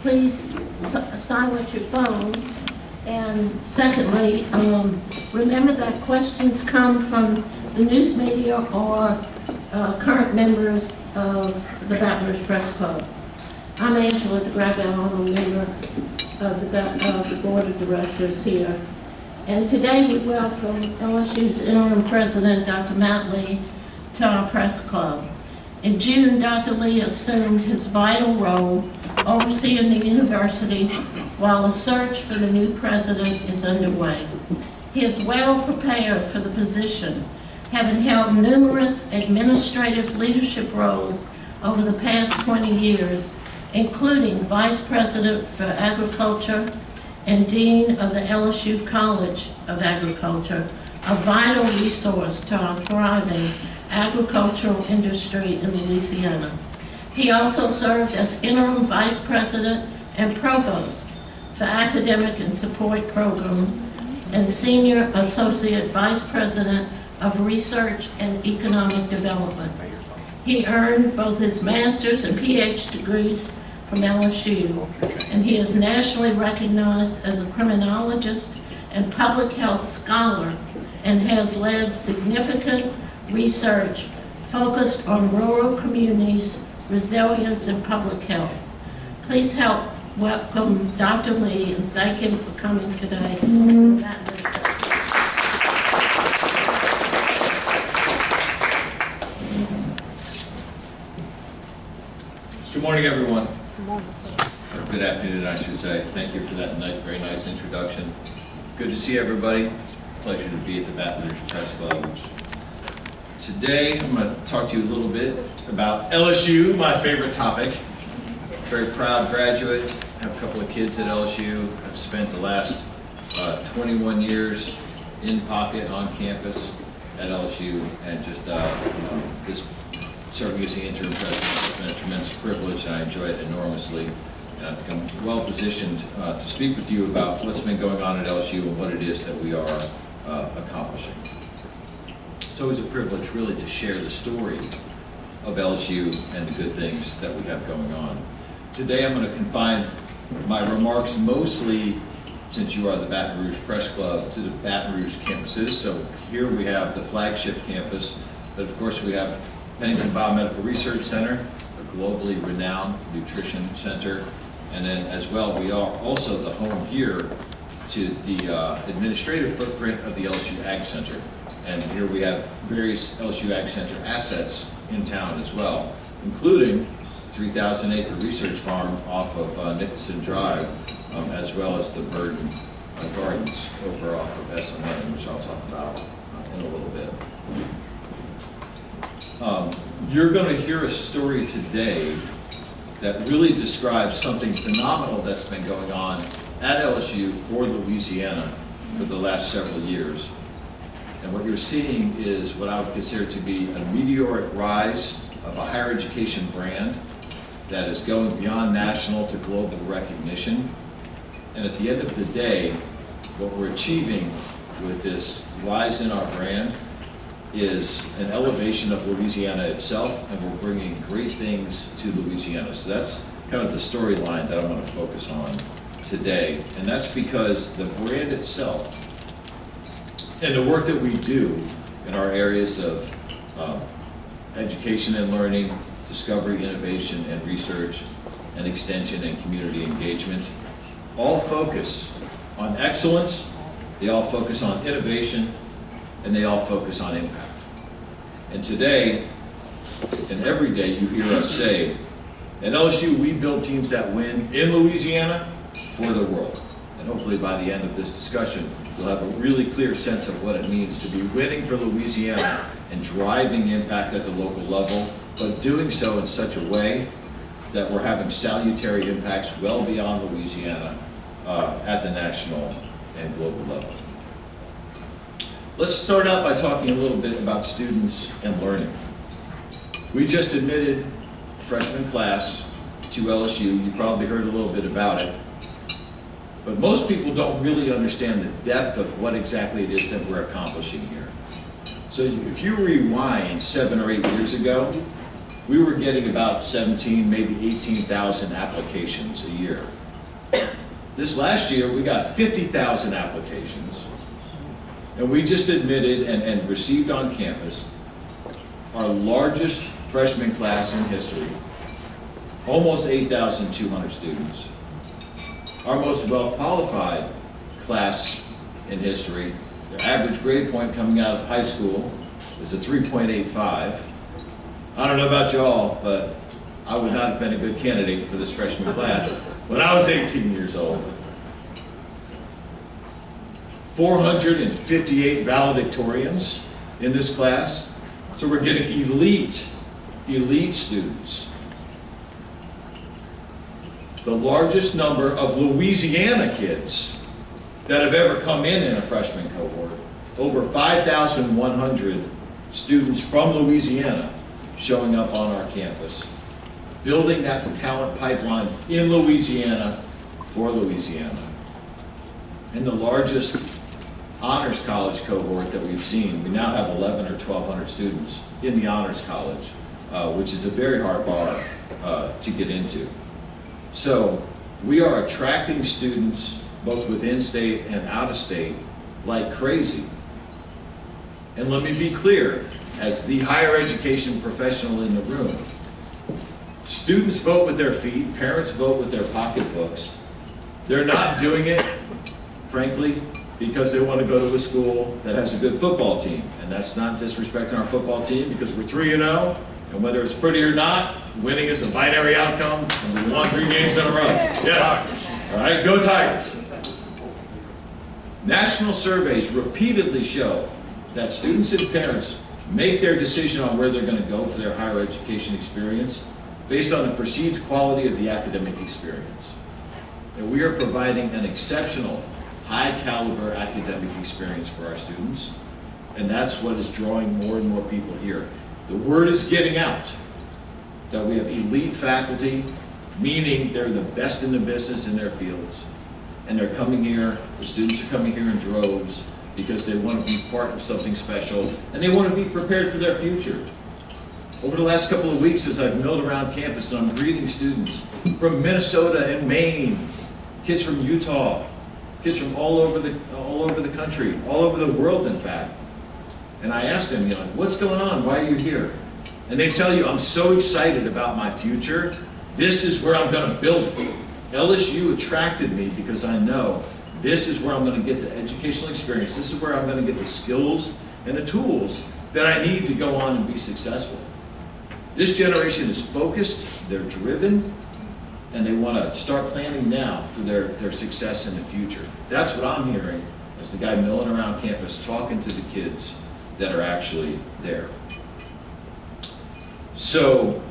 please silence your phones. And secondly, remember that questions come from the news media or current members of the Baton Rouge Press Club. I'm Angela DeGravel, I'm a member of the Board of Directors here. And today we welcome LSU's interim president, Dr. Matt Lee, to our press club. In June, Dr. Lee assumed his vital role overseeing the university while a search for the new president is underway. He is well prepared for the position, having held numerous administrative leadership roles over the past 20 years, including Vice President for Agriculture and Dean of the LSU College of Agriculture, a vital resource to our thriving agricultural industry in Louisiana. He also served as interim Vice President and Provost for Academic and Support Programs and Senior Associate Vice President of Research and Economic Development. He earned both his master's and PhD degrees from LSU, and he is nationally recognized as a criminologist and public health scholar and has led significant research focused on rural communities, resilience, and public health. Please help welcome Dr. Lee and thank him for coming today. Good morning, everyone. Or good afternoon, I should say. Thank you for that very nice introduction. Good to see everybody. Pleasure to be at the Baton Rouge Press Club. Today, I'm going to talk to you a little bit about LSU, my favorite topic. Very proud graduate. I have a couple of kids at LSU. I've spent the last 21 years in pocket on campus at LSU, and just this serving as the interim president has been a tremendous privilege, and I enjoy it enormously. And I think I'm well positioned to speak with you about what's been going on at LSU and what it is that we are accomplishing. It's always a privilege, really, to share the story of LSU and the good things that we have going on. Today, I'm going to confine my remarks mostly, since you are the Baton Rouge Press Club, to the Baton Rouge campuses. So here we have the flagship campus, but of course we have Pennington Biomedical Research Center, a globally renowned nutrition center, and then as well we are also the home here to the administrative footprint of the LSU Ag Center. And here we have various LSU Ag Center assets in town as well, including 3,000-acre research farm off of Nicholson Drive, as well as the Burden Gardens over off of SMN, which I'll talk about in a little bit. You're going to hear a story today that really describes something phenomenal that's been going on at LSU for Louisiana for the last several years. And what you're seeing is what I would consider to be a meteoric rise of a higher education brand that is going beyond national to global recognition. And at the end of the day, what we're achieving with this rise in our brand is an elevation of Louisiana itself, and we're bringing great things to Louisiana. So that's kind of the storyline that I want to focus on today. And that's because the brand itself and the work that we do in our areas of education and learning, discovery, innovation, and research, and extension and community engagement, all focus on excellence, they all focus on innovation, and they all focus on impact. And today, and every day, you hear us say, at LSU, we build teams that win in Louisiana for the world. And hopefully by the end of this discussion, you'll have a really clear sense of what it means to be winning for Louisiana and driving impact at the local level, but doing so in such a way that we're having salutary impacts well beyond Louisiana at the national and global level. Let's start out by talking a little bit about students and learning. We just admitted freshman class to LSU. You probably heard a little bit about it. But most people don't really understand the depth of what exactly it is that we're accomplishing here. So if you rewind 7 or 8 years ago, we were getting about 17, maybe 18,000 applications a year. This last year, we got 50,000 applications, and we just admitted and received on campus our largest freshman class in history, almost 8,200 students. Our most well-qualified class in history, their average grade point coming out of high school is a 3.85. I don't know about y'all, but I would not have been a good candidate for this freshman class when I was 18 years old. 458 valedictorians in this class. So we're getting elite students. The largest number of Louisiana kids that have ever come in a freshman cohort. Over 5,100 students from Louisiana showing up on our campus, building that talent pipeline in Louisiana for Louisiana. And the largest honors college cohort that we've seen, we now have 11 or 1,200 students in the honors college, which is a very hard bar to get into. So we are attracting students both within state and out of state like crazy. And let me be clear, as the higher education professional in the room, students vote with their feet, parents vote with their pocketbooks. They're not doing it, frankly, because they want to go to a school that has a good football team. And that's not disrespecting our football team, because we're 3-0, and whether it's pretty or not, winning is a binary outcome, and we won 3 games in a row. Yes. All right, go Tigers. National surveys repeatedly show that students and parents make their decision on where they're going to go for their higher education experience based on the perceived quality of the academic experience. And we are providing an exceptional, high-caliber academic experience for our students, and that's what is drawing more and more people here. The word is getting out that we have elite faculty, meaning they're the best in the business in their fields, and they're coming here, the students are coming here in droves because they want to be part of something special, and they want to be prepared for their future. Over the last couple of weeks, as I've milled around campus, I'm greeting students from Minnesota and Maine, kids from Utah, kids from all over the country, all over the world, in fact. And I asked them, what's going on? Why are you here? And they tell you, I'm so excited about my future. This is where I'm going to build it. LSU attracted me because I know this is where I'm going to get the educational experience. This is where I'm going to get the skills and the tools that I need to go on and be successful. This generation is focused, they're driven, and they want to start planning now for their success in the future. That's what I'm hearing as the guy milling around campus talking to the kids that are actually there. So,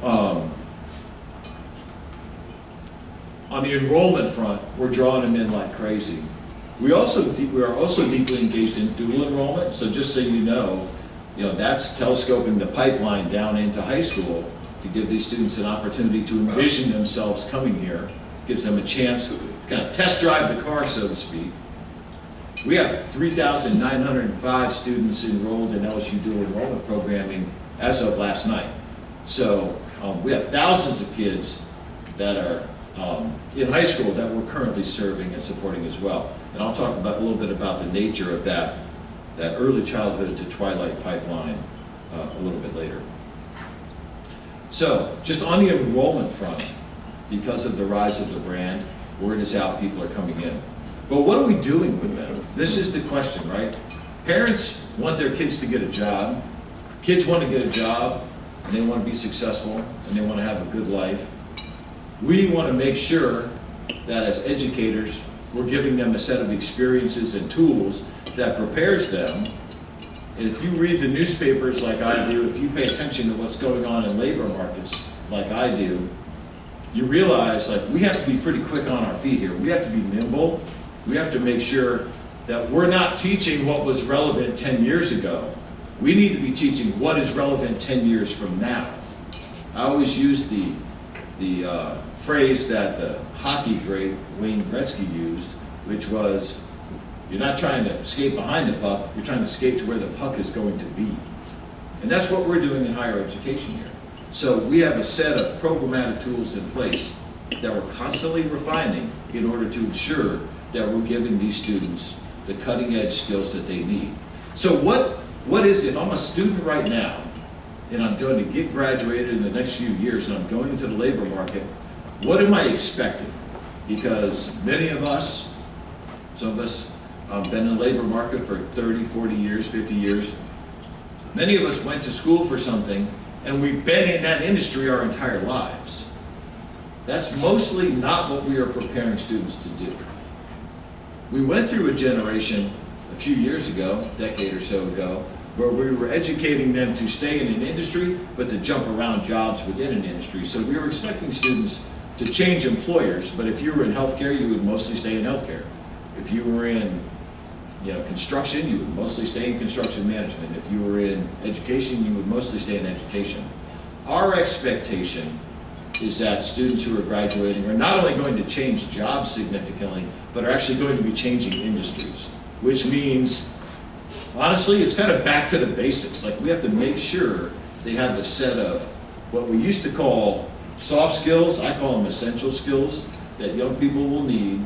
on the enrollment front, we're drawing them in like crazy. We are also deeply engaged in dual enrollment. So just so you know, that's telescoping the pipeline down into high school to give these students an opportunity to envision themselves coming here. Gives them a chance to kind of test drive the car, so to speak. We have 3,905 students enrolled in LSU dual enrollment programming as of last night. So we have thousands of kids that are in high school that we're currently serving and supporting as well. And I'll talk about a little bit about the nature of that early childhood to twilight pipeline a little bit later. So just on the enrollment front, because of the rise of the brand, word is out, people are coming in. But what are we doing with them? This is the question, right? Parents want their kids to get a job. Kids want to get a job, and they want to be successful, and they want to have a good life. We want to make sure that as educators, we're giving them a set of experiences and tools that prepares them. And if you read the newspapers like I do, if you pay attention to what's going on in labor markets like I do, you realize we have to be pretty quick on our feet here. We have to be nimble. We have to make sure that we're not teaching what was relevant 10 years ago. We need to be teaching what is relevant 10 years from now. I always use the phrase that the hockey great Wayne Gretzky used, which was, you're not trying to skate behind the puck, you're trying to skate to where the puck is going to be. And that's what we're doing in higher education here. So we have a set of programmatic tools in place that we're constantly refining in order to ensure that we're giving these students the cutting edge skills that they need. So what is, if I'm a student right now and I'm going to get graduated in the next few years and I'm going into the labor market, what am I expecting? Because many of us, some of us been in the labor market for 30, 40 years, 50 years. Many of us went to school for something and we've been in that industry our entire lives. That's mostly not what we are preparing students to do. We went through a generation a few years ago, a decade or so ago, where we were educating them to stay in an industry, but to jump around jobs within an industry. So we were expecting students to change employers, but if you were in healthcare, you would mostly stay in healthcare. If you were in construction, you would mostly stay in construction management. If you were in education, you would mostly stay in education. Our expectation is that students who are graduating are not only going to change jobs significantly, but are actually going to be changing industries, which means, honestly, it's kind of back to the basics. Like, we have to make sure they have the set of what we used to call soft skills, I call them essential skills, that young people will need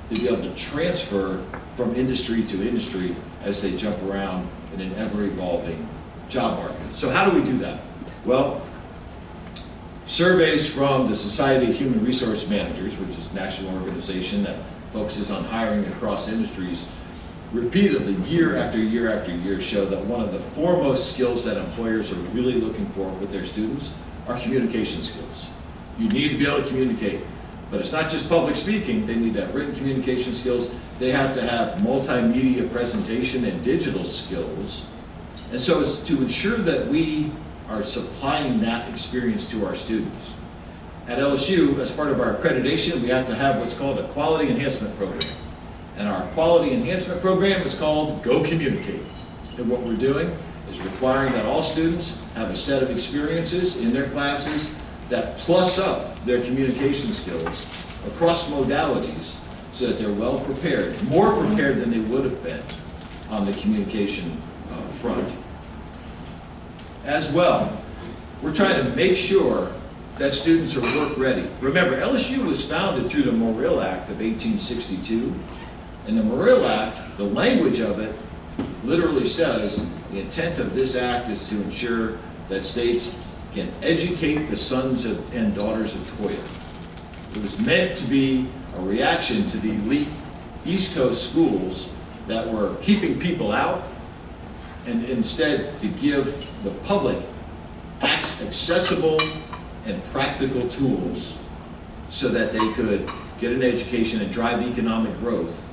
to be able to transfer from industry to industry as they jump around in an ever-evolving job market. So how do we do that? Well, surveys from the Society of Human Resource Managers, which is a national organization that focuses on hiring across industries, repeatedly, year after year after year, show that one of the foremost skills that employers are really looking for with their students are communication skills. You need to be able to communicate, but it's not just public speaking. They need to have written communication skills. They have to have multimedia presentation and digital skills. And so it's to ensure that we are supplying that experience to our students. At LSU, as part of our accreditation, we have to have what's called a quality enhancement program. And our quality enhancement program is called Go Communicate. And what we're doing is requiring that all students have a set of experiences in their classes that plus up their communication skills across modalities so that they're well prepared, more prepared than they would have been on the communication front. As well, we're trying to make sure that students are work ready. Remember, LSU was founded through the Morrill Act of 1862. And the Morrill Act, the language of it, literally says the intent of this act is to ensure that states can educate the sons and daughters of toil. It was meant to be a reaction to the elite East Coast schools that were keeping people out, and instead to give the public accessible and practical tools so that they could get an education and drive economic growth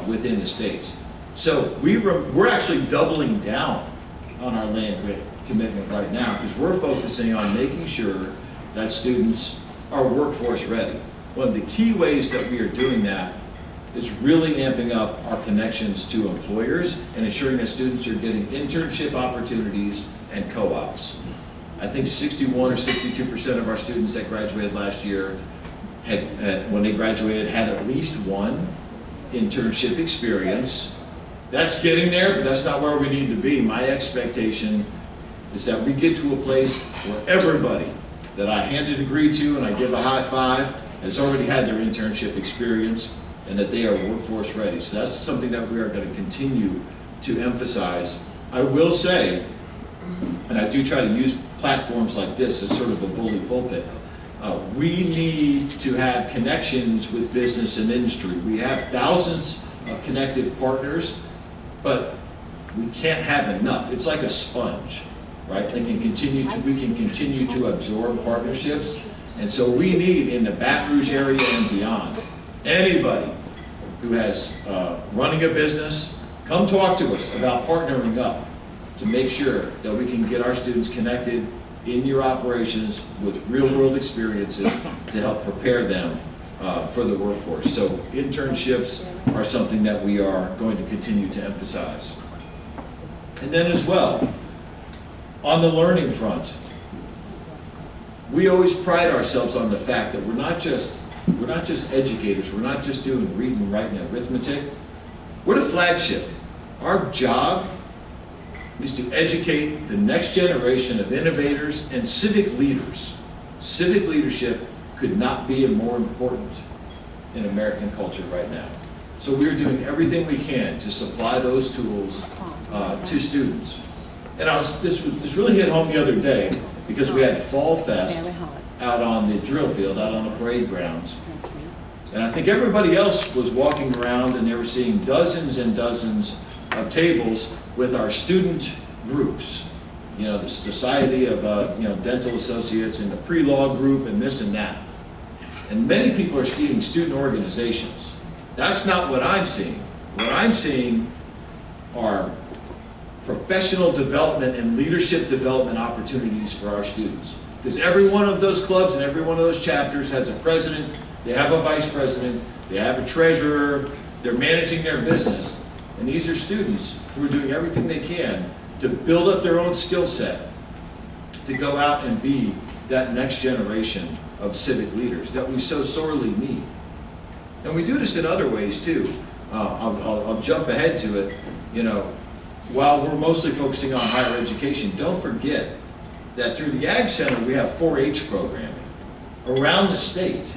within the states. So we're actually doubling down on our land grant commitment right now because we're focusing on making sure that students are workforce ready. One of the key ways that we are doing that is really amping up our connections to employers and ensuring that students are getting internship opportunities and co-ops. I think 61 or 62% of our students that graduated last year when they graduated, had at least one internship experience. That's getting there, but that's not where we need to be. My expectation is that we get to a place where everybody that I hand a degree to and I give a high five has already had their internship experience and that they are workforce ready. So that's something that we are going to continue to emphasize. I will say, and I do try to use platforms like this as sort of a bully pulpit, we need to have connections with business and industry. We have thousands of connected partners, but we can't have enough. It's like a sponge, right? We can continue to absorb partnerships. And so we need, in the Baton Rouge area and beyond, anybody who has running a business, come talk to us about partnering up to make sure that we can get our students connected in your operations with real-world experiences to help prepare them for the workforce. So internships are something that we are going to continue to emphasize. And then as well, on the learning front, we always pride ourselves on the fact that we're not just educators, we're not just doing reading, writing, and arithmetic. We're the flagship. Our job is to educate the next generation of innovators and civic leaders. Civic leadership could not be more important in American culture right now. So we are doing everything we can to supply those tools to students. And this really hit home the other day because we had Fall Fest out on the drill field, out on the parade grounds. And I think everybody else was walking around and they were seeing dozens and dozens of tables with our student groups. You know, the Society of Dental Associates and the pre-law group and this and that. And many people are seeing student organizations. That's not what I'm seeing. What I'm seeing are professional development and leadership development opportunities for our students. Because every one of those clubs and every one of those chapters has a president, they have a vice president, they have a treasurer, they're managing their business. And these are students who are doing everything they can to build up their own skill set, to go out and be that next generation of civic leaders that we so sorely need. And we do this in other ways too. I'll jump ahead to it. You know, while we're mostly focusing on higher education, don't forget that through the Ag Center we have 4-H programming around the state.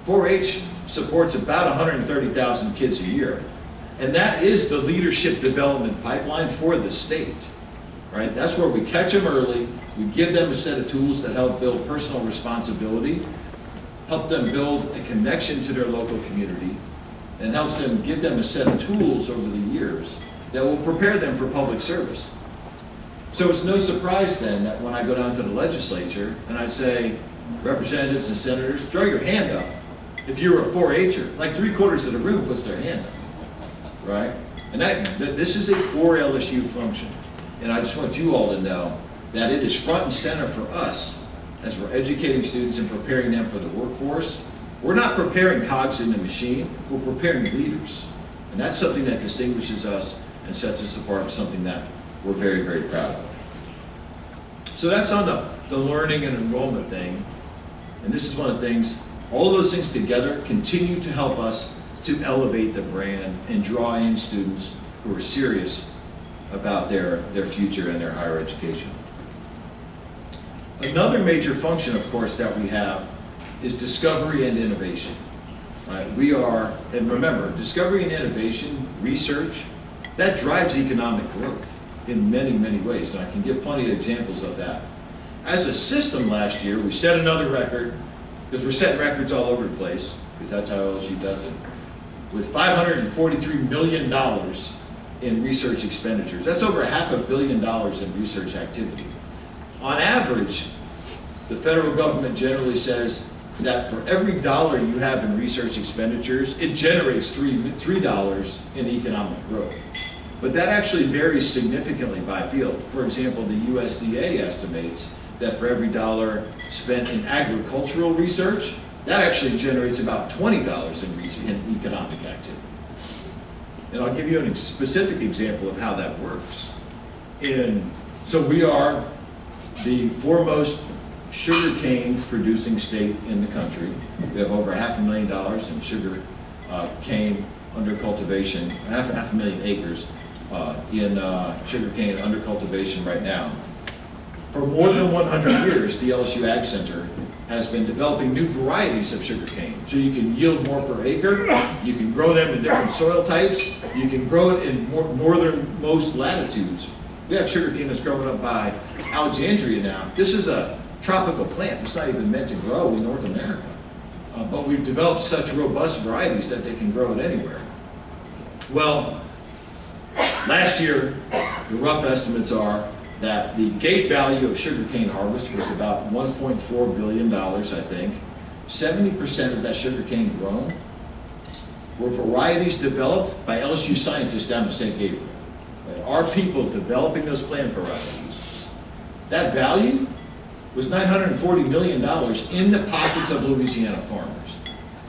4-H supports about 130,000 kids a year. And that is the leadership development pipeline for the state, right? That's where we catch them early, we give them a set of tools that help build personal responsibility, help them build a connection to their local community, and helps them give them a set of tools over the years that will prepare them for public service. So it's no surprise then that when I go down to the legislature and I say, representatives and senators, throw your hand up if you're a 4-H'er. Like 3/4 of the room puts their hand up. Right? And this is a core LSU function. And I just want you all to know that it is front and center for us as we're educating students and preparing them for the workforce. We're not preparing cogs in the machine, we're preparing leaders. And that's something that distinguishes us and sets us apart from something that we're very, very proud of. So that's on the learning and enrollment thing. And this is one of the things, all of those things together continue to help us to elevate the brand and draw in students who are serious about their future and their higher education. Another major function, of course, that we have is discovery and innovation. Right? We are, and remember, discovery and innovation, research, that drives economic growth in many, many ways, and I can give plenty of examples of that. As a system last year, we set another record, because we're setting records all over the place, because that's how LSU does it, with $543 million in research expenditures. That's over $500 million in research activity. On average, the federal government generally says that for every dollar you have in research expenditures, it generates $3 in economic growth. But that actually varies significantly by field. For example, the USDA estimates that for every dollar spent in agricultural research, that actually generates about $20 in economic activity. And I'll give you a specific example of how that works. So we are the foremost sugarcane producing state in the country. We have over $500,000 in sugar cane under cultivation, half a million acres in sugarcane under cultivation right now. For more than 100 years, the LSU Ag Center has been developing new varieties of sugarcane. So you can yield more per acre, you can grow them in different soil types, you can grow it in more northernmost latitudes. We have sugarcane that's growing up by Alexandria now. This is a tropical plant. It's not even meant to grow in North America. But we've developed such robust varieties that they can grow it anywhere. Well, last year, the rough estimates are that the gate value of sugarcane harvest was about $1.4 billion, I think. 70% of that sugarcane grown were varieties developed by LSU scientists down in St. Gabriel. Our people developing those plant varieties. That value was $940 million in the pockets of Louisiana farmers.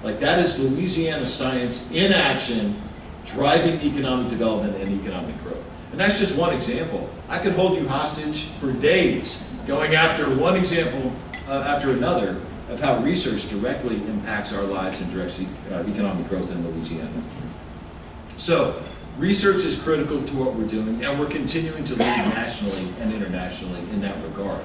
Like, that is Louisiana science in action, driving economic development and economic growth. And that's just one example. I could hold you hostage for days going after one example after another of how research directly impacts our lives and directs economic growth in Louisiana. So Research is critical to what we're doing, and we're continuing to lead nationally and internationally in that regard.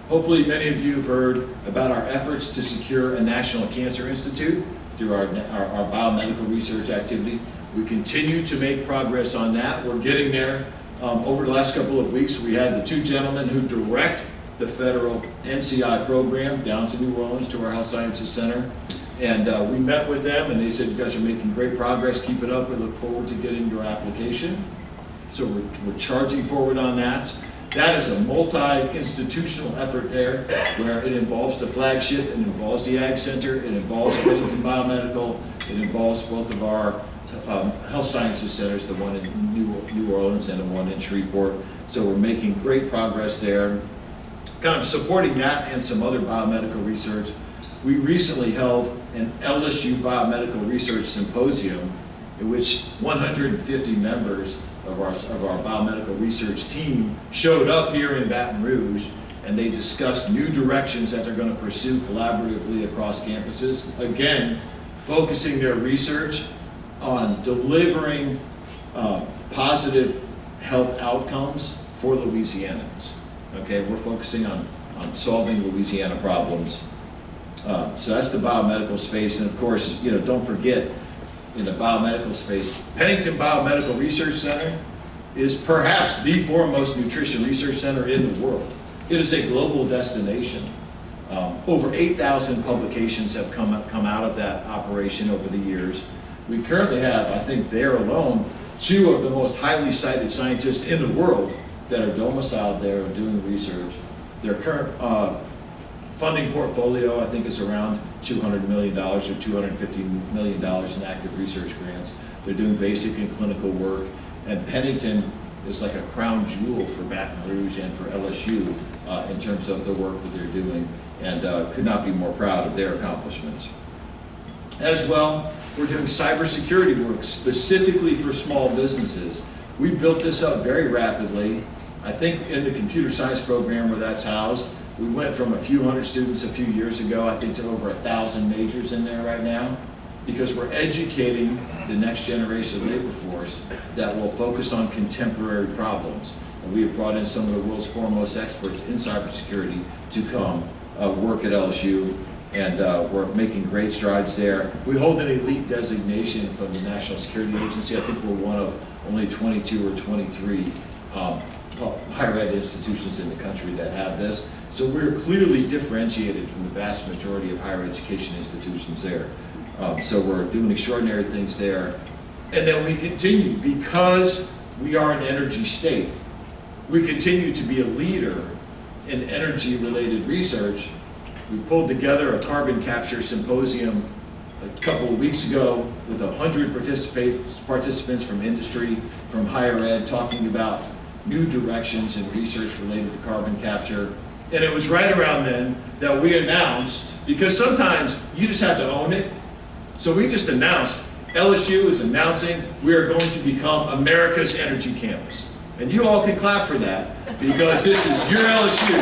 Hopefully many of you have heard about our efforts to secure a National Cancer Institute through our biomedical research activity. We continue to make progress on that. We're getting there. Over the last couple of weeks, we had the two gentlemen who direct the federal NCI program down to New Orleans to our Health Sciences Center. And we met with them, and they said, you guys are making great progress, keep it up, we look forward to getting your application. So we're charging forward on that. That is a multi-institutional effort there, where it involves the flagship, it involves the Ag Center, it involves Bennington Biomedical, it involves both of our health sciences centers, the one in New Orleans and the one in Shreveport. So we're making great progress there. Kind of supporting that and some other biomedical research. We recently held an LSU Biomedical Research Symposium in which 150 members of our biomedical research team showed up here in Baton Rouge, and they discussed new directions that they're going to pursue collaboratively across campuses. Again, focusing their research on delivering positive health outcomes for Louisianans. Okay, we're focusing on solving Louisiana problems. So that's the biomedical space, and of course, don't forget, in the biomedical space, Pennington Biomedical Research Center is perhaps the foremost nutrition research center in the world. It is a global destination. Over 8,000 publications have come out of that operation over the years. We currently have, I think there alone, 2 of the most highly cited scientists in the world that are domiciled there and doing research. Their current funding portfolio, I think, is around $200 million or $250 million in active research grants. They're doing basic and clinical work, and Pennington is like a crown jewel for Baton Rouge and for LSU in terms of the work that they're doing, and could not be more proud of their accomplishments. As well, we're doing cybersecurity work specifically for small businesses. We built this up very rapidly. I think in the computer science program where that's housed, we went from a few hundred students a few years ago, I think, to over 1,000 majors in there right now, because we're educating the next generation labor force that will focus on contemporary problems. And we have brought in some of the world's foremost experts in cybersecurity to come work at LSU, and we're making great strides there. We hold an elite designation from the National Security Agency. I think we're one of only 22 or 23 higher ed institutions in the country that have this. So we're clearly differentiated from the vast majority of higher education institutions there. So we're doing extraordinary things there. And then we continue, because we are an energy state, we continue to be a leader in energy-related research. We pulled together a carbon capture symposium a couple of weeks ago with 100 participants from industry, from higher ed, talking about new directions in research related to carbon capture. And it was right around then that we announced, because sometimes you just have to own it, so we just announced, LSU is announcing we are going to become America's energy campus. And you all can clap for that, because this is your LSU,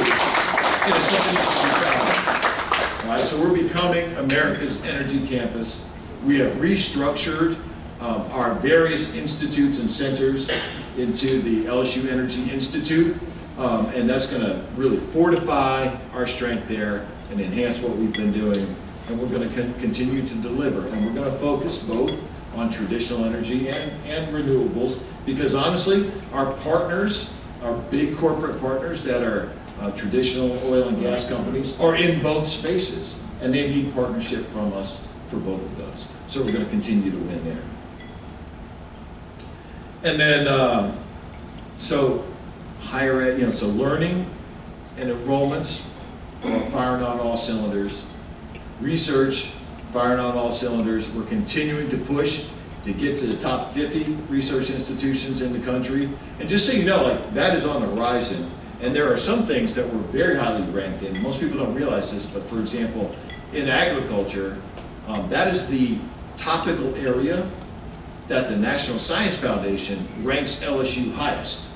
and it's something you should be proud of. All right, so we're becoming America's energy campus. We have restructured our various institutes and centers into the LSU Energy Institute, and that's going to really fortify our strength there and enhance what we've been doing, and we're going to continue to deliver, and we're going to focus both on traditional energy and renewables, because honestly, our partners, our big corporate partners that are traditional oil and gas companies, are in both spaces, and they need partnership from us for both of those. So we're going to continue to win there. And then, so higher ed, so learning and enrollments are firing on all cylinders. Research, firing on all cylinders. We're continuing to push to get to the top 50 research institutions in the country. And just so you know, like, that is on the horizon. And there are some things that we're very highly ranked in. Most people don't realize this, but for example, in agriculture, that is the topical area that the National Science Foundation ranks LSU highest.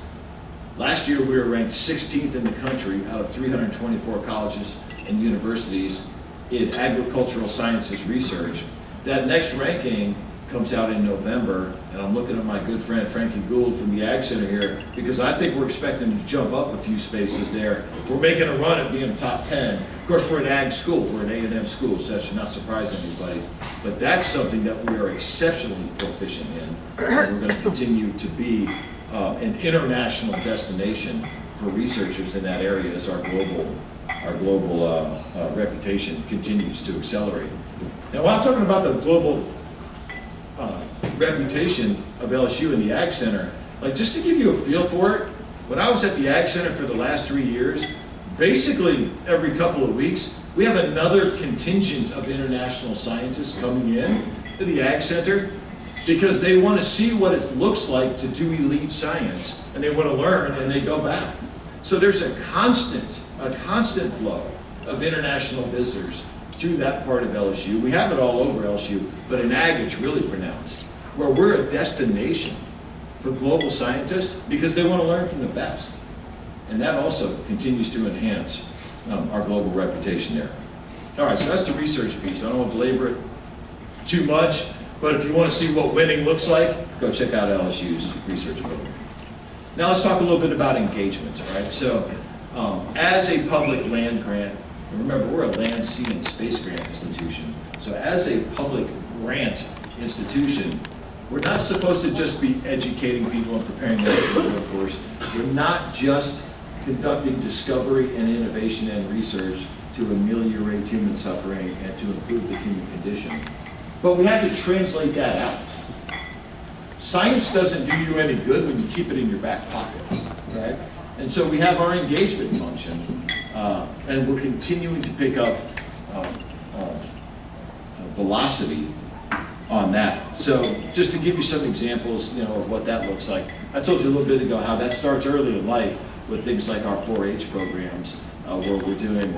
Last year we were ranked 16th in the country out of 324 colleges and universities in agricultural sciences research. That next ranking comes out in November, and I'm looking at my good friend Frankie Gould from the Ag Center here, because I think we're expecting to jump up a few spaces there. We're making a run at being top 10. Of course, we're an ag school, we're an A&M school, so that should not surprise anybody. But that's something that we are exceptionally proficient in. And we're going to continue to be an international destination for researchers in that area as our global reputation continues to accelerate. Now, while I'm talking about the global reputation of LSU and the Ag Center, like just to give you a feel for it, when I was at the Ag Center for the last 3 years, basically every couple of weeks, we have another contingent of international scientists coming in to the Ag Center because they want to see what it looks like to do elite science, and they want to learn, and they go back. So there's a constant flow of international visitors through that part of LSU. We have it all over LSU, but in Ag it's really pronounced, where we're a destination for global scientists because they want to learn from the best. And that also continues to enhance our global reputation there. All right, so that's the research piece. I don't want to belabor it too much, but if you want to see what winning looks like, go check out LSU's research program. Now let's talk a little bit about engagement, all right? So as a public land grant, and remember we're a land, sea, and space grant institution. So as a public grant institution, we're not supposed to just be educating people and preparing them for the workforce. We're not just conducting discovery and innovation and research to ameliorate human suffering and to improve the human condition. But we have to translate that out. Science doesn't do you any good when you keep it in your back pocket, right? And so we have our engagement function, and we're continuing to pick up velocity on that. So just to give you some examples, of what that looks like. I told you a little bit ago how that starts early in life with things like our 4-H programs, where we're doing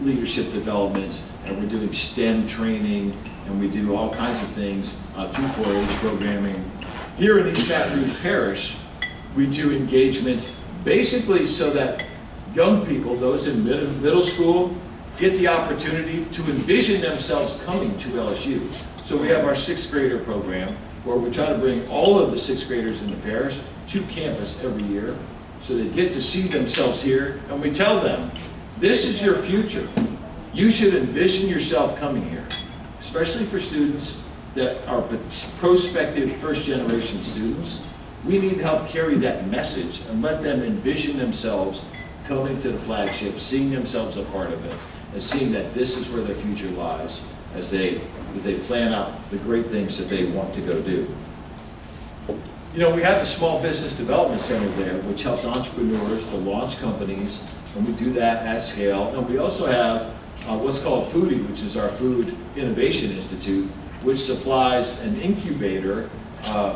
leadership development, and we're doing STEM training, and we do all kinds of things through 4-H programming. Here in East Baton Rouge Parish, we do engagement basically so that young people, those in middle school, get the opportunity to envision themselves coming to LSU. So we have our 6th grader program where we try to bring all of the 6th graders in the parish to campus every year so they get to see themselves here, and we tell them, this is your future. You should envision yourself coming here, especially for students that are prospective first-generation students. We need to help carry that message and let them envision themselves coming to the flagship, seeing themselves a part of it, and seeing that this is where their future lies as they plan out the great things that they want to go do. We have the Small Business Development Center there, which helps entrepreneurs to launch companies, and we do that at scale. And we also have what's called Foodie, which is our Food Innovation Institute, which supplies an incubator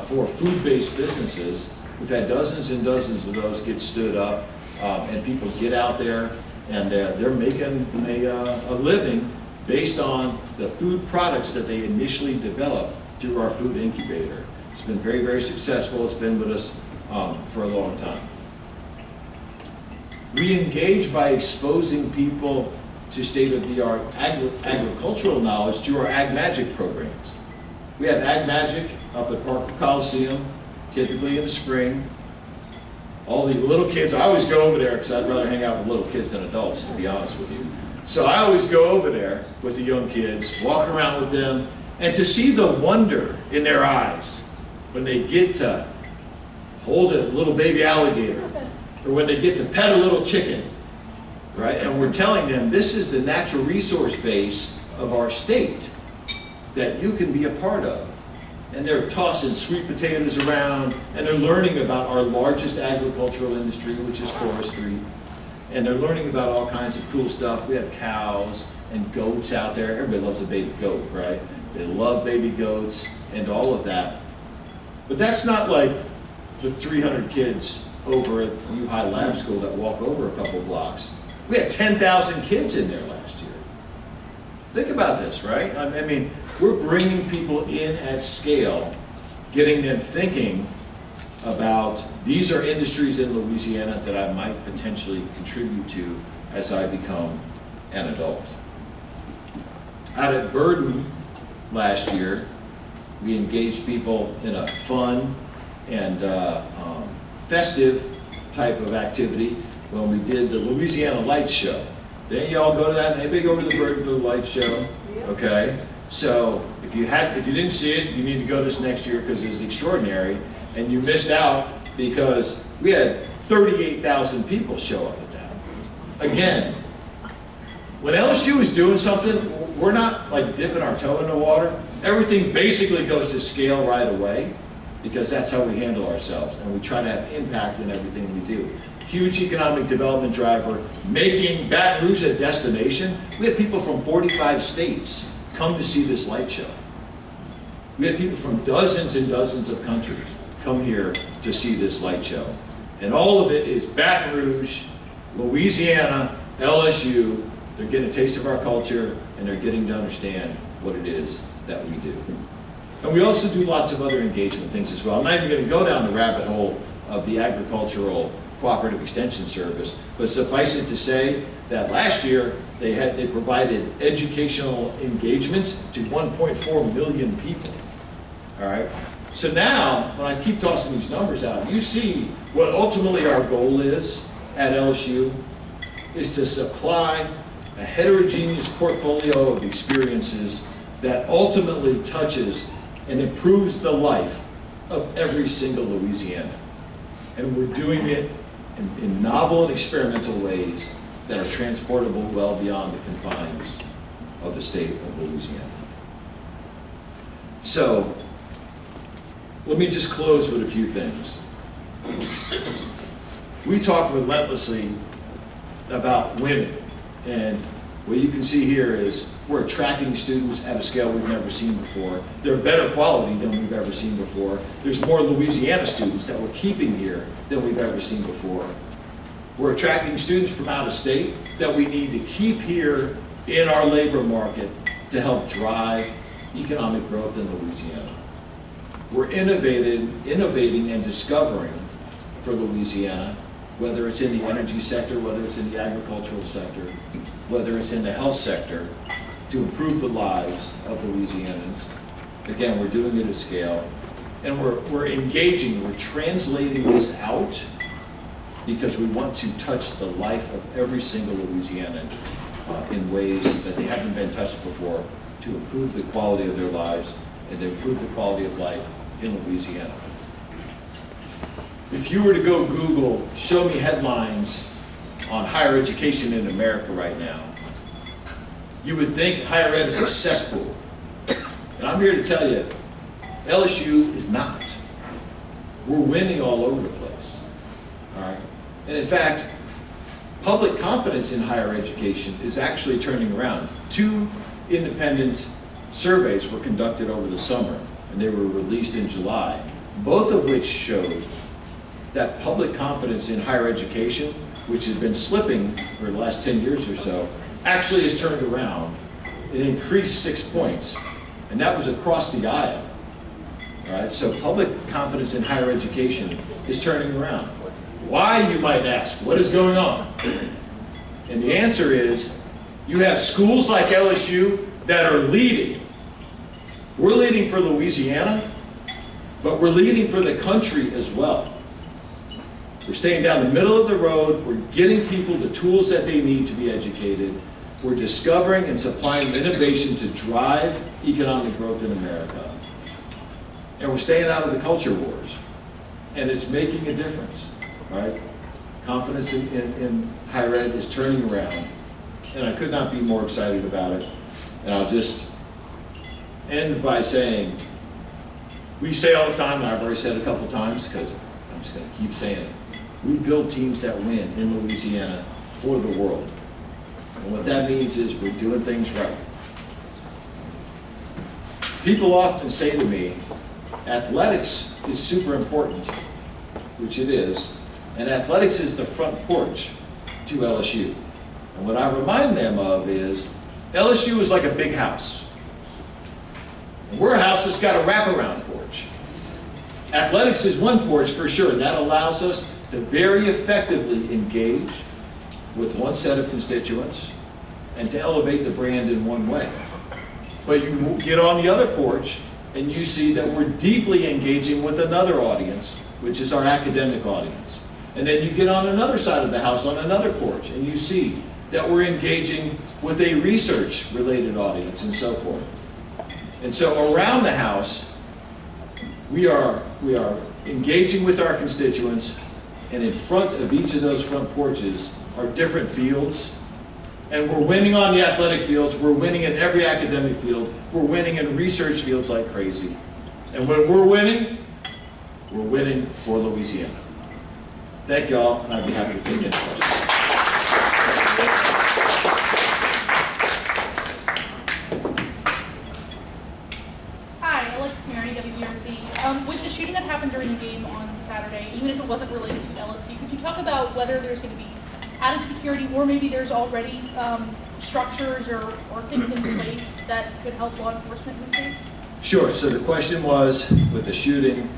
for food-based businesses. We've had dozens and dozens of those get stood up, and people get out there, and they're making a living based on the food products that they initially developed through our food incubator. It's been very, very successful. It's been with us for a long time. We engage by exposing people to state-of-the-art agricultural knowledge through our Ag Magic programs. We have Ag Magic up at Parker Coliseum, typically in the spring. All the little kids, I always go over there because I'd rather hang out with little kids than adults, to be honest with you. So I always go over there with the young kids, walk around with them, and to see the wonder in their eyes when they get to hold a little baby alligator, or when they get to pet a little chicken, right? And we're telling them this is the natural resource base of our state that you can be a part of. And they're tossing sweet potatoes around, and they're learning about our largest agricultural industry, which is forestry. And they're learning about all kinds of cool stuff. We have cows and goats out there. Everybody loves a baby goat, right? They love baby goats and all of that. But that's not like the 300 kids over at New High Lab School that walk over a couple blocks. We had 10,000 kids in there last year. Think about this, right? I mean, we're bringing people in at scale, getting them thinking about these are industries in Louisiana that I might potentially contribute to as I become an adult. Out at Burden last year, We engaged people in a fun and festive type of activity when we did the Louisiana Lights Show. Didn't y'all go to that? Anybody go to the Brpc Lights Show? Okay. So if you didn't see it, you need to go this next year because it's extraordinary. And you missed out because we had 38,000 people show up at that. Again, when LSU is doing something, we're not like dipping our toe in the water. Everything basically goes to scale right away because that's how we handle ourselves, and we try to have impact in everything we do. Huge economic development driver, making Baton Rouge a destination. We had people from 45 states come to see this light show. We had people from dozens and dozens of countries come here to see this light show. And all of it is Baton Rouge, Louisiana, LSU. They're getting a taste of our culture, and they're getting to understand what it is that we do. And we also do lots of other engagement things as well. I'm not even going to go down the rabbit hole of the Agricultural Cooperative Extension Service, but suffice it to say that last year they provided educational engagements to 1.4 million people. All right. So now, when I keep tossing these numbers out, you see what ultimately our goal is at LSU is to supply a heterogeneous portfolio of experiences that ultimately touches and improves the life of every single Louisianan. And we're doing it in novel and experimental ways that are transportable well beyond the confines of the state of Louisiana. So, let me just close with a few things. We talk relentlessly about women, and what you can see here is we're attracting students at a scale we've never seen before. They're better quality than we've ever seen before. There's more Louisiana students that we're keeping here than we've ever seen before. We're attracting students from out of state that we need to keep here in our labor market to help drive economic growth in Louisiana. We're innovating and discovering for Louisiana, whether it's in the energy sector, whether it's in the agricultural sector, whether it's in the health sector, to improve the lives of Louisianans. Again, we're doing it at scale, and we're engaging, we're translating this out because we want to touch the life of every single Louisianan in ways that they haven't been touched before to improve the quality of their lives and to improve the quality of life in Louisiana. If you were to go Google, show me headlines on higher education in America right now, you would think higher ed is a cesspool. And I'm here to tell you, LSU is not. We're winning all over the place. All right? And in fact, public confidence in higher education is actually turning around. 2 independent surveys were conducted over the summer, and they were released in July, both of which showed that public confidence in higher education, which has been slipping for the last 10 years or so, actually has turned around. It increased 6 points, and that was across the aisle. All right, so public confidence in higher education is turning around. Why, you might ask? What is going on? And the answer is, you have schools like LSU that are leading. We're leading for Louisiana, but we're leading for the country as well. We're staying down the middle of the road. We're getting people the tools that they need to be educated. We're discovering and supplying innovation to drive economic growth in America. And we're staying out of the culture wars. And it's making a difference, right? Confidence in higher ed is turning around. And I could not be more excited about it. And I'll just end by saying, we say all the time, and I've already said it a couple times because I'm just going to keep saying it, we build teams that win in Louisiana for the world. And what that means is we're doing things right. People often say to me, athletics is super important, which it is, and athletics is the front porch to LSU. And what I remind them of is, LSU is like a big house. And we're a house that's got a wraparound porch. Athletics is one porch for sure, and that allows us to very effectively engage with one set of constituents and to elevate the brand in one way. But you get on the other porch and you see that we're deeply engaging with another audience, which is our academic audience. And then you get on another side of the house, on another porch, and you see that we're engaging with a research-related audience and so forth. And so around the house, we are engaging with our constituents, and in front of each of those front porches are different fields. And we're winning on the athletic fields, we're winning in every academic field, we're winning in research fields like crazy. And when we're winning for Louisiana. Thank you all, and I'd be happy to take any questions. Brpc. With the shooting that happened during the game on Saturday, even if it wasn't related to LSU, could you talk about whether there's going to be added security, or maybe there's already structures or things in place that could help law enforcement in this case? Sure. So the question was, with the shooting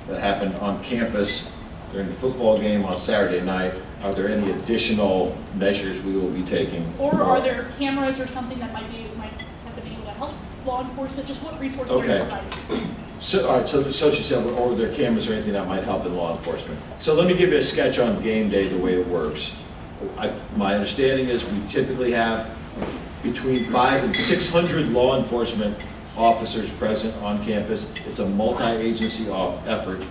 that happened on campus during the football game on Saturday night, are there any additional measures we will be taking? Or are there cameras or something that might have been able to help law enforcement? Just what resources are you providing? So, all right, so she said, or are there cameras or anything that might help in law enforcement? So let me give you a sketch on game day, the way it works. My understanding is we typically have between 500 and 600 law enforcement officers present on campus. It's a multi-agency effort.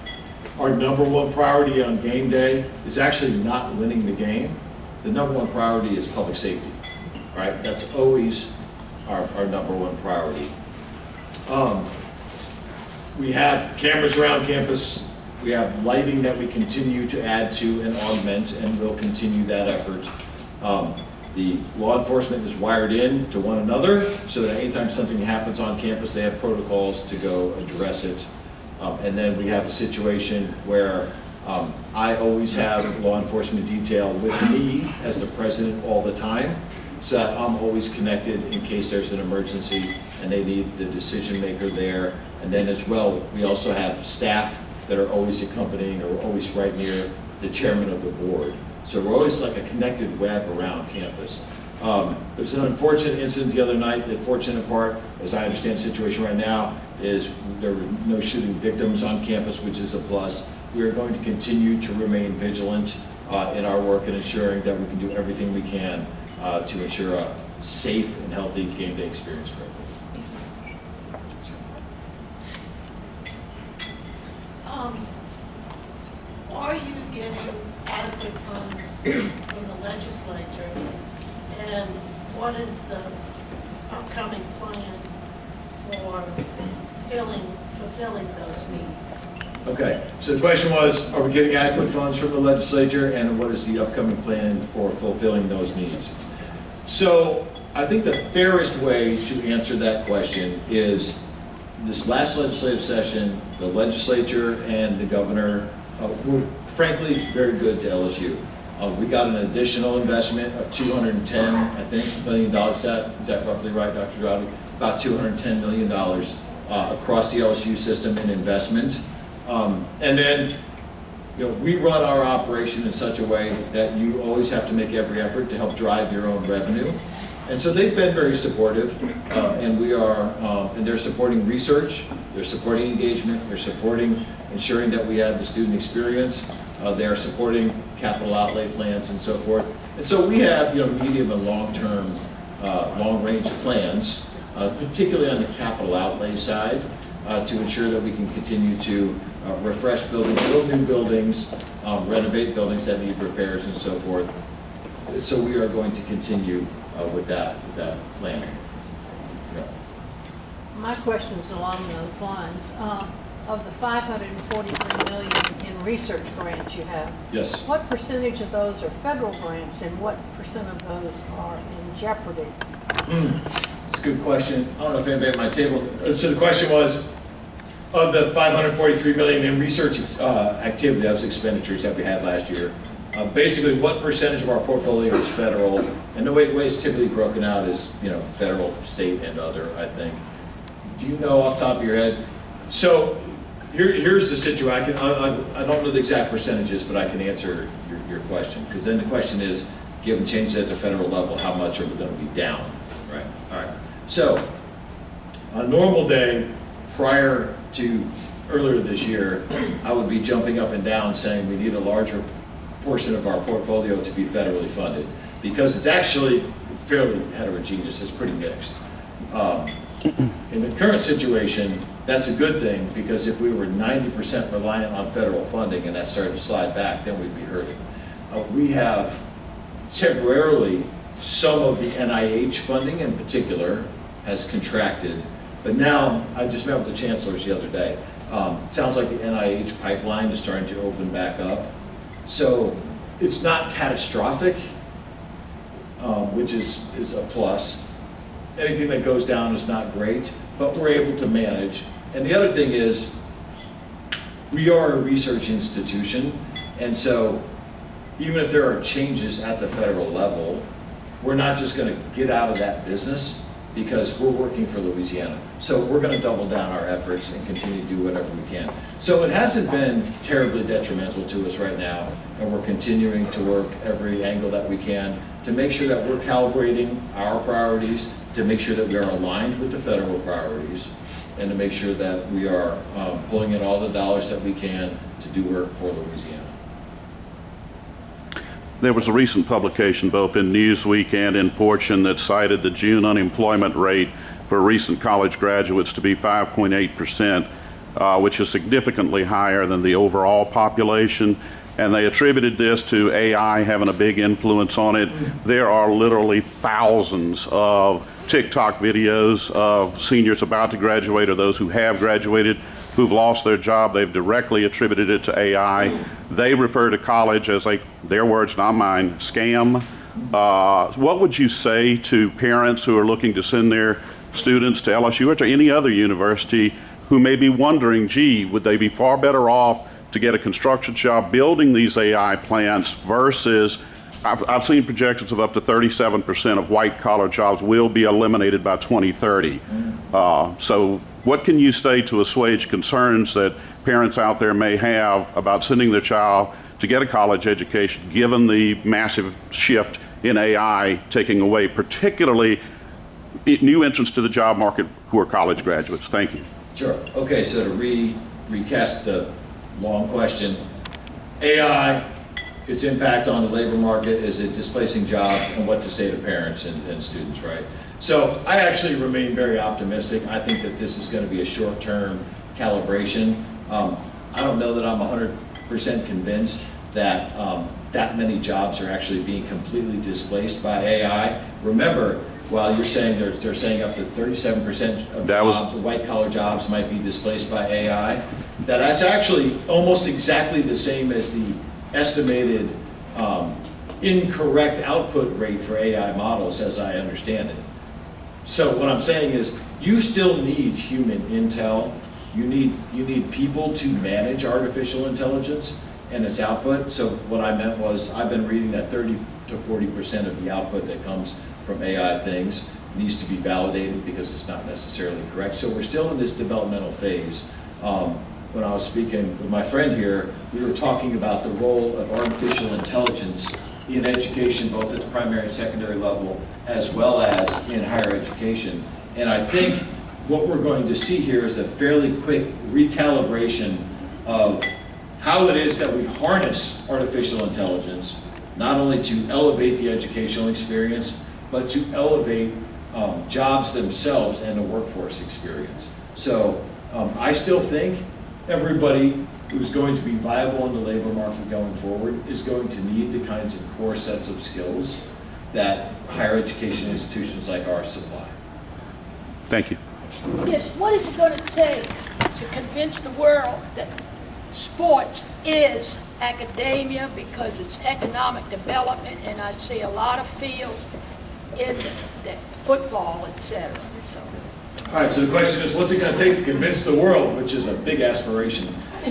Our number one priority on game day is actually not winning the game. The number one priority is public safety, right? That's always our number one priority. We have cameras around campus. We have lighting that we continue to add to and augment, and we'll continue that effort. The law enforcement is wired in to one another, so that anytime something happens on campus, they have protocols to go address it. And then we have a situation where I always have law enforcement detail with me as the president all the time, so that I'm always connected in case there's an emergency and they need the decision maker there. And then as well, we also have staff that are always accompanying or always right near the chairman of the board. So we're always like a connected web around campus. There was an unfortunate incident the other night. The fortunate part, as I understand the situation right now, is there were no shooting victims on campus, which is a plus. We are going to continue to remain vigilant in our work and ensuring that we can do everything we can to ensure a safe and healthy game day experience for everyone. Are you getting adequate funds from the legislature, and what is the upcoming plan for fulfilling those needs? Okay, so the question was, are we getting adequate funds from the legislature, and what is the upcoming plan for fulfilling those needs? So I think the fairest way to answer that question is this last legislative session, the legislature and the governor were frankly very good to LSU. We got an additional investment of $210 million. Is that roughly right, Dr. Girardi? About $210 million across the LSU system in investment. And then, we run our operation in such a way that you always have to make every effort to help drive your own revenue. And so they've been very supportive, and we are, and they're supporting research, they're supporting engagement, they're supporting ensuring that we have the student experience, they are supporting capital outlay plans and so forth. And so we have, medium and long-term, long-range plans, particularly on the capital outlay side, to ensure that we can continue to refresh buildings, build new buildings, renovate buildings that need repairs and so forth. So we are going to continue with that planning. Yeah. My question's along those lines. Of the $543 million in research grants you have, Yes. what percentage of those are federal grants, and what percent of those are in jeopardy? It's a good question. I don't know if anybody at my table. So the question was, of the $543 million in research activity, that was expenditures that we had last year. Basically, what percentage of our portfolio is federal? And the way it's typically broken out is, federal, state, and other, I think. Do you know off the top of your head? So here's the situation. I don't know the exact percentages, but I can answer your question. Because then the question is, given changes at the federal level, how much are we going to be down? Right. All right. So, on a normal day, prior to earlier this year, I would be jumping up and down saying we need a larger portion of our portfolio to be federally funded, because it's actually fairly heterogeneous, it's pretty mixed. In the current situation, that's a good thing, because if we were 90% reliant on federal funding and that started to slide back, then we'd be hurting. We have temporarily some of the NIH funding in particular has contracted, but now, I just met with the chancellors the other day. It sounds like the NIH pipeline is starting to open back up. So it's not catastrophic, which is a plus. Anything that goes down is not great, but we're able to manage. And the other thing is, we are a research institution, and so even if there are changes at the federal level, we're not just going to get out of that business, because we're working for Louisiana. So we're going to double down our efforts and continue to do whatever we can. So it hasn't been terribly detrimental to us right now, and we're continuing to work every angle that we can to make sure that we're calibrating our priorities, to make sure that we are aligned with the federal priorities, and to make sure that we are pulling in all the dollars that we can to do work for Louisiana. There was a recent publication both in Newsweek and in Fortune that cited the June unemployment rate for recent college graduates to be 5.8%, which is significantly higher than the overall population. And they attributed this to AI having a big influence on it. There are literally thousands of TikTok videos of seniors about to graduate or those who have graduated who've lost their job. They've directly attributed it to AI. They refer to college as their words, not mine, scam. What would you say to parents who are looking to send their students to LSU or to any other university who may be wondering, gee, would they be far better off to get a construction job building these AI plants versus, I've seen projections of up to 37% of white collar jobs will be eliminated by 2030. So what can you say to assuage concerns that parents out there may have about sending their child to get a college education, given the massive shift in AI taking away particularly new entrants to the job market who are college graduates? Thank you. Sure. Okay, so to recast the long question, AI, its impact on the labor market, is it displacing jobs, and what to say to parents and students, right? So I actually remain very optimistic. I think that this is going to be a short-term calibration. I don't know that I'm 100% convinced that that many jobs are actually being completely displaced by AI. Remember, while you're saying they're saying up to 37% of jobs, white-collar jobs might be displaced by AI, that's actually almost exactly the same as the estimated incorrect output rate for AI models, as I understand it. So what I'm saying is, you still need human intel. You need people to manage artificial intelligence and its output. So what I meant was, I've been reading that 30 to 40% of the output that comes from AI things needs to be validated because it's not necessarily correct. So we're still in this developmental phase. When I was speaking with my friend here, we were talking about the role of artificial intelligence in education, both at the primary and secondary level, as well as in higher education. And I think what we're going to see here is a fairly quick recalibration of how it is that we harness artificial intelligence, not only to elevate the educational experience, but to elevate jobs themselves and the workforce experience. So I still think everybody who's going to be viable in the labor market going forward is going to need the kinds of core sets of skills that higher education institutions like ours supply. Thank you. Yes, what is it going to take to convince the world that sports is academia, because it's economic development, and I see a lot of fields in the football, etc. So. All right, so the question is, what's it going to take to convince the world, which is a big aspiration,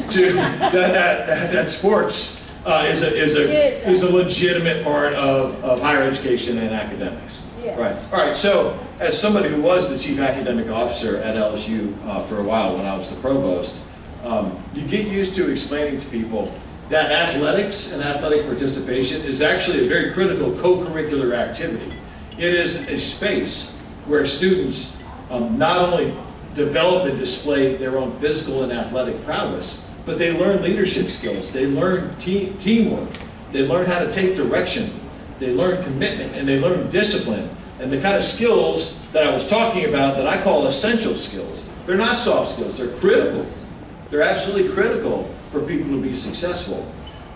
to that sports is a legitimate part of higher education and academics? Yes. Right. All right. So, as somebody who was the chief academic officer at LSU for a while when I was the provost, you get used to explaining to people that athletics and athletic participation is actually a very critical co-curricular activity. It is a space where students not only develop and display their own physical and athletic prowess, but they learn leadership skills, they learn teamwork, they learn how to take direction, they learn commitment, and they learn discipline, and the kind of skills that I was talking about that I call essential skills. They're not soft skills, they're critical. They're absolutely critical for people to be successful.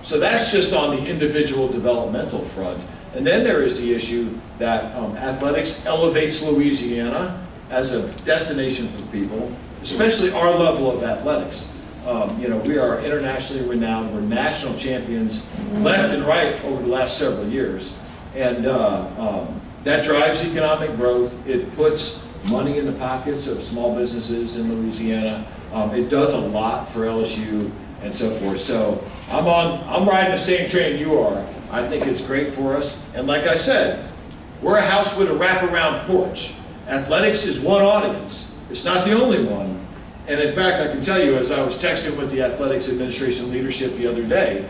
So that's just on the individual developmental front. And then there is the issue that athletics elevates Louisiana as a destination for people, especially our level of athletics. You know, we are internationally renowned. We're national champions left and right over the last several years. And that drives economic growth. It puts money in the pockets of small businesses in Louisiana. It does a lot for LSU and so forth. So I'm riding the same train you are. I think it's great for us. And like I said, we're a house with a wraparound porch. Athletics is one audience. It's not the only one. And in fact, I can tell you, as I was texting with the athletics administration leadership the other day,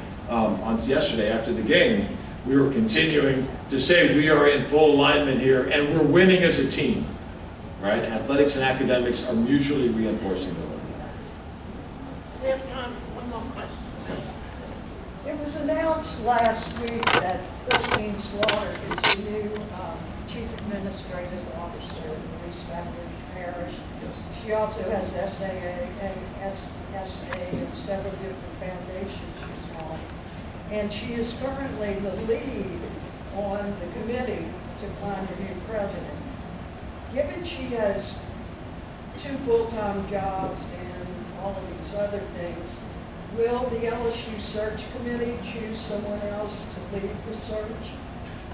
yesterday after the game, we were continuing to say we are in full alignment here and we're winning as a team, right? Athletics and academics are mutually reinforcing. We have time for one more question. It was announced last week that Christine Slaughter is the new Chief Administrative Officer in East Baton Rouge Parish. She also has SAA and several different foundations she's on. And she is currently the lead on the committee to find a new president. Given she has 2 full-time jobs and all of these other things, will the LSU search committee choose someone else to lead the search?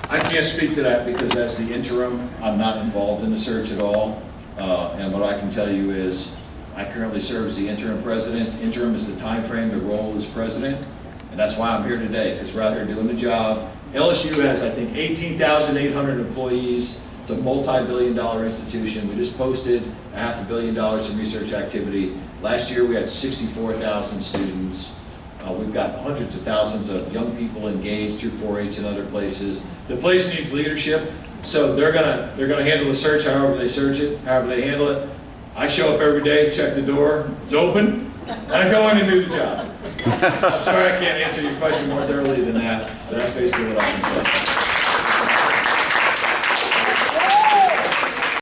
I can't speak to that because as the interim, I'm not involved in the search at all. And what I can tell you is I currently serve as the interim president. Interim is the time frame, the role is president. And that's why I'm here today, because we're out here doing the job. LSU has, I think, 18,800 employees. It's a multi-billion-dollar institution. We just posted $500 million in research activity. Last year we had 64,000 students. We've got hundreds of thousands of young people engaged through 4-H and other places. The place needs leadership, so they're gonna handle the search however they search it, however they handle it. I show up every day, check the door, it's open, and I go in and do the job. I'm sorry I can't answer your question more thoroughly than that, but that's basically what I can say.